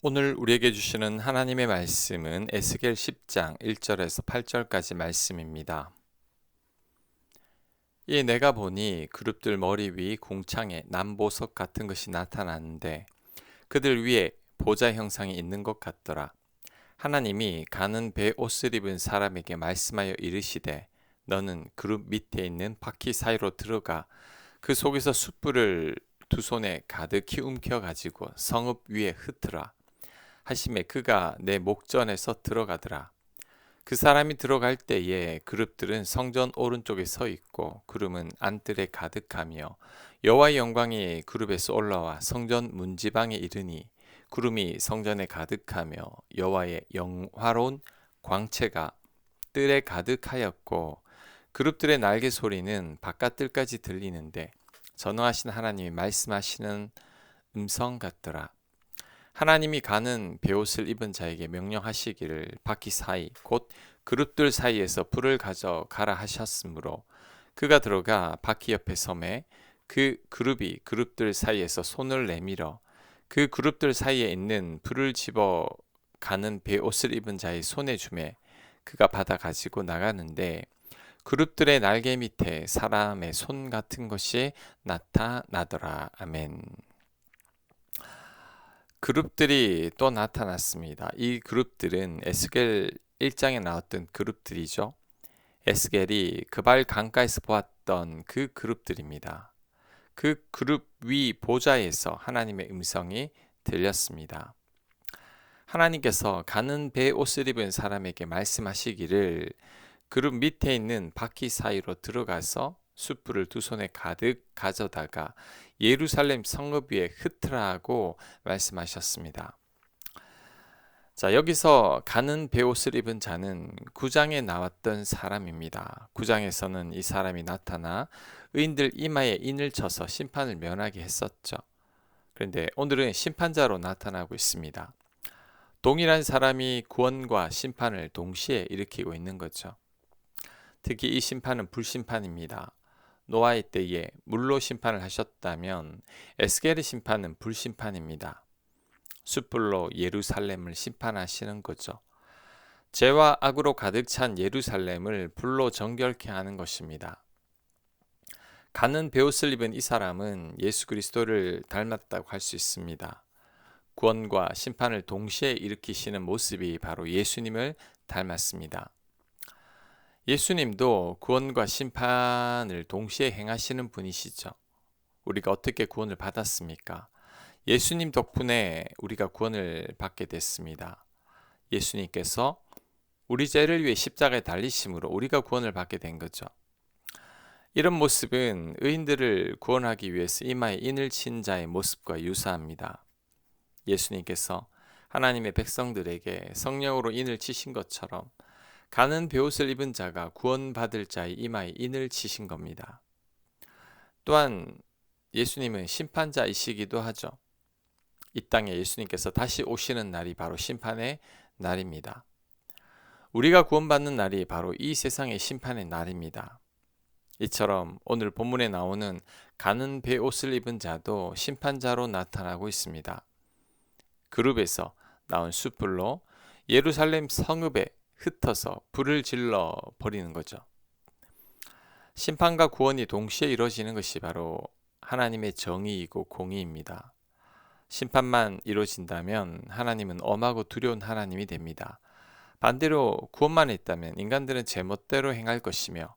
오늘 우리에게 주시는 하나님의 말씀은 에스겔 10장 1절에서 8절까지 말씀입니다. 이 내가 보니 그룹들 머리 위 궁창에 남보석 같은 것이 나타났는데 그들 위에 보좌 형상이 있는 것 같더라. 하나님이 가는 배 옷을 입은 사람에게 말씀하여 이르시되 너는 그룹 밑에 있는 바퀴 사이로 들어가 그 속에서 숯불을 두 손에 가득히 움켜 가지고 성읍 위에 흩으라. 하심에 그가 내 목전에서 들어가더라. 그 사람이 들어갈 때에 그룹들은 성전 오른쪽에 서 있고 구름은 안뜰에 가득하며 여호와의 영광이 그룹에서 올라와 성전 문지방에 이르니 구름이 성전에 가득하며 여호와의 영화로운 광채가 뜰에 가득하였고 그룹들의 날개 소리는 바깥뜰까지 들리는데 전능하신 하나님이 말씀하시는 음성 같더라. 하나님이 가는 베옷을 입은 자에게 명령하시기를 바퀴 사이 곧 그룹들 사이에서 불을 가져가라 하셨으므로 그가 들어가 바퀴 옆에 섬에 그 그룹이 그룹들 사이에서 손을 내밀어 그 그룹들 사이에 있는 불을 집어 가는 베옷을 입은 자의 손에 주매 그가 받아 가지고 나가는데 그룹들의 날개 밑에 사람의 손 같은 것이 나타나더라. 아멘. 그룹들이 또 나타났습니다. 이 그룹들은 에스겔 1장에 나왔던 그룹들이죠. 에스겔이 그발 강가에서 보았던 그 그룹들입니다. 그 그룹 위 보좌에서 하나님의 음성이 들렸습니다. 하나님께서 가는 배 옷을 입은 사람에게 말씀하시기를 그룹 밑에 있는 바퀴 사이로 들어가서 숯불을 두 손에 가득 가져다가 예루살렘 성읍 위에 흩으라고 말씀하셨습니다. 자, 여기서 가는 베옷을 입은 자는 9장에 나왔던 사람입니다. 9장에서는 이 사람이 나타나 의인들 이마에 인을 쳐서 심판을 면하게 했었죠. 그런데 오늘은 심판자로 나타나고 있습니다. 동일한 사람이 구원과 심판을 동시에 일으키고 있는 거죠. 특히 이 심판은 불심판입니다. 노아의 때에 물로 심판을 하셨다면 에스겔의 심판은 불심판입니다. 숯불로 예루살렘을 심판하시는 거죠. 죄와 악으로 가득 찬 예루살렘을 불로 정결케 하는 것입니다. 가는 베옷을 입은 이 사람은 예수 그리스도를 닮았다고 할 수 있습니다. 구원과 심판을 동시에 일으키시는 모습이 바로 예수님을 닮았습니다. 예수님도 구원과 심판을 동시에 행하시는 분이시죠. 우리가 어떻게 구원을 받았습니까? 예수님 덕분에 우리가 구원을 받게 됐습니다. 예수님께서 우리 죄를 위해 십자가에 달리심으로 우리가 구원을 받게 된 거죠. 이런 모습은 의인들을 구원하기 위해서 이마에 인을 친 자의 모습과 유사합니다. 예수님께서 하나님의 백성들에게 성령으로 인을 치신 것처럼 가는 베옷을 입은 자가 구원받을 자의 이마에 인을 치신 겁니다. 또한 예수님은 심판자이시기도 하죠. 이 땅에 예수님께서 다시 오시는 날이 바로 심판의 날입니다. 우리가 구원받는 날이 바로 이 세상의 심판의 날입니다. 이처럼 오늘 본문에 나오는 가는 베옷을 입은 자도 심판자로 나타나고 있습니다. 그룹에서 나온 숯불로 예루살렘 성읍에 흩어서 불을 질러 버리는 거죠. 심판과 구원이 동시에 이루어지는 것이 바로 하나님의 정의이고 공의입니다. 심판만 이루어진다면 하나님은 엄하고 두려운 하나님이 됩니다. 반대로 구원만 있다면 인간들은 제멋대로 행할 것이며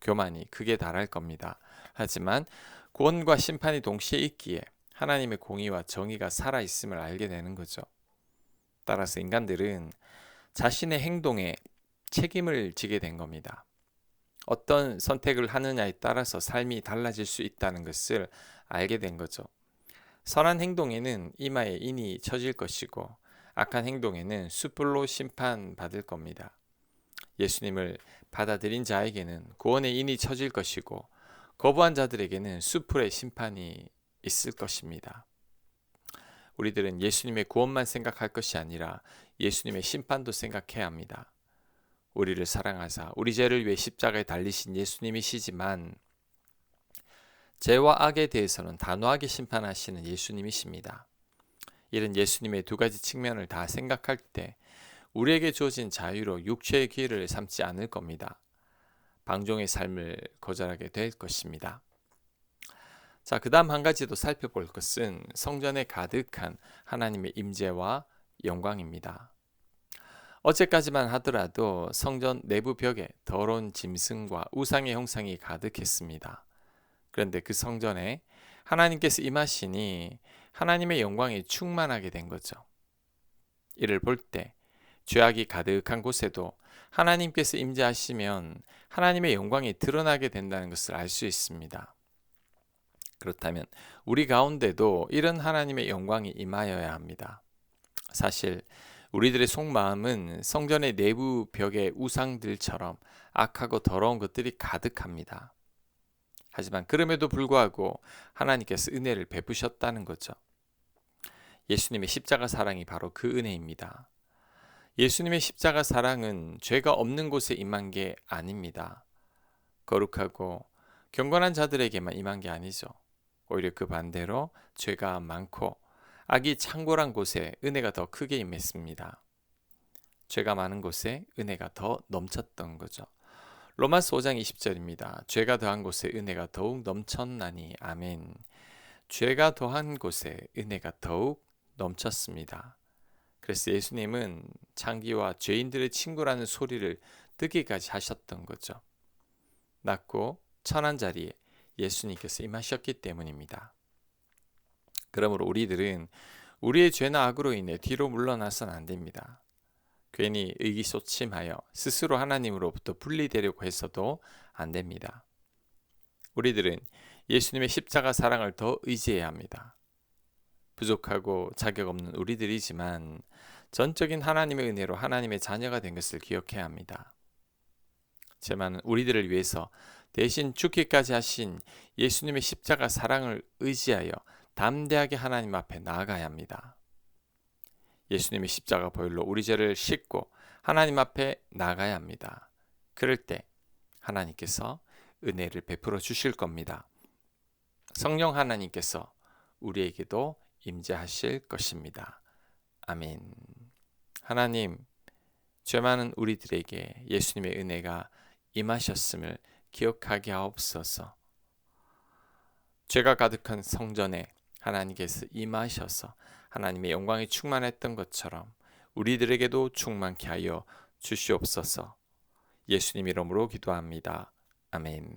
교만이 극에 달할 겁니다. 하지만 구원과 심판이 동시에 있기에 하나님의 공의와 정의가 살아있음을 알게 되는 거죠. 따라서 인간들은 자신의 행동에 책임을 지게 된 겁니다. 어떤 선택을 하느냐에 따라서 삶이 달라질 수 있다는 것을 알게 된 거죠. 선한 행동에는 이마에 인이 쳐질 것이고 악한 행동에는 숯불로 심판받을 겁니다. 예수님을 받아들인 자에게는 구원의 인이 쳐질 것이고 거부한 자들에게는 숯불의 심판이 있을 것입니다. 우리들은 예수님의 구원만 생각할 것이 아니라 예수님의 심판도 생각해야 합니다. 우리를 사랑하사 우리 죄를 위해 십자가에 달리신 예수님이시지만 죄와 악에 대해서는 단호하게 심판하시는 예수님이십니다. 이런 예수님의 두 가지 측면을 다 생각할 때 우리에게 주어진 자유로 육체의 기회를 삼지 않을 겁니다. 방종의 삶을 거절하게 될 것입니다. 자, 그 다음 한 가지 더 살펴볼 것은 성전에 가득한 하나님의 임재와 영광입니다. 어제까지만 하더라도 성전 내부 벽에 더러운 짐승과 우상의 형상이 가득했습니다. 그런데 그 성전에 하나님께서 임하시니 하나님의 영광이 충만하게 된 거죠. 이를 볼 때 죄악이 가득한 곳에도 하나님께서 임재하시면 하나님의 영광이 드러나게 된다는 것을 알 수 있습니다. 그렇다면 우리 가운데도 이런 하나님의 영광이 임하여야 합니다. 사실 우리들의 속마음은 성전의 내부 벽의 우상들처럼 악하고 더러운 것들이 가득합니다. 하지만 그럼에도 불구하고 하나님께서 은혜를 베푸셨다는 거죠. 예수님의 십자가 사랑이 바로 그 은혜입니다. 예수님의 십자가 사랑은 죄가 없는 곳에 임한 게 아닙니다. 거룩하고 경건한 자들에게만 임한 게 아니죠. 오히려 그 반대로 죄가 많고 악이 창궐한 곳에 은혜가 더 크게 임했습니다. 죄가 많은 곳에 은혜가 더 넘쳤던 거죠. 로마서 5장 20절입니다. 죄가 더한 곳에 은혜가 더욱 넘쳤나니 아멘. 죄가 더한 곳에 은혜가 더욱 넘쳤습니다. 그래서 예수님은 창기와 죄인들의 친구라는 소리를 듣기까지 하셨던 거죠. 낮고 천한 자리에 예수님께서 임하셨기 때문입니다. 그러므로 우리들은 우리의 죄나 악으로 인해 뒤로 물러나서는 안 됩니다. 괜히 의기소침하여 스스로 하나님으로부터 분리되려고 해서도 안 됩니다. 우리들은 예수님의 십자가 사랑을 더 의지해야 합니다. 부족하고 자격 없는 우리들이지만 전적인 하나님의 은혜로 하나님의 자녀가 된 것을 기억해야 합니다. 제만 우리들을 위해서 대신 죽기까지 하신 예수님의 십자가 사랑을 의지하여 담대하게 하나님 앞에 나아가야 합니다. 예수님의 십자가 보혈로 우리 죄를 씻고 하나님 앞에 나가야 합니다. 그럴 때 하나님께서 은혜를 베풀어 주실 겁니다. 성령 하나님께서 우리에게도 임재하실 것입니다. 아멘. 하나님, 죄 많은 우리들에게 예수님의 은혜가 임하셨음을 기억하게 하옵소서. 죄가 가득한 성전에 하나님께서 임하셔서 하나님의 영광이 충만했던 것처럼 우리들에게도 충만케 하여 주시옵소서. 예수님 이름으로 기도합니다. 아멘.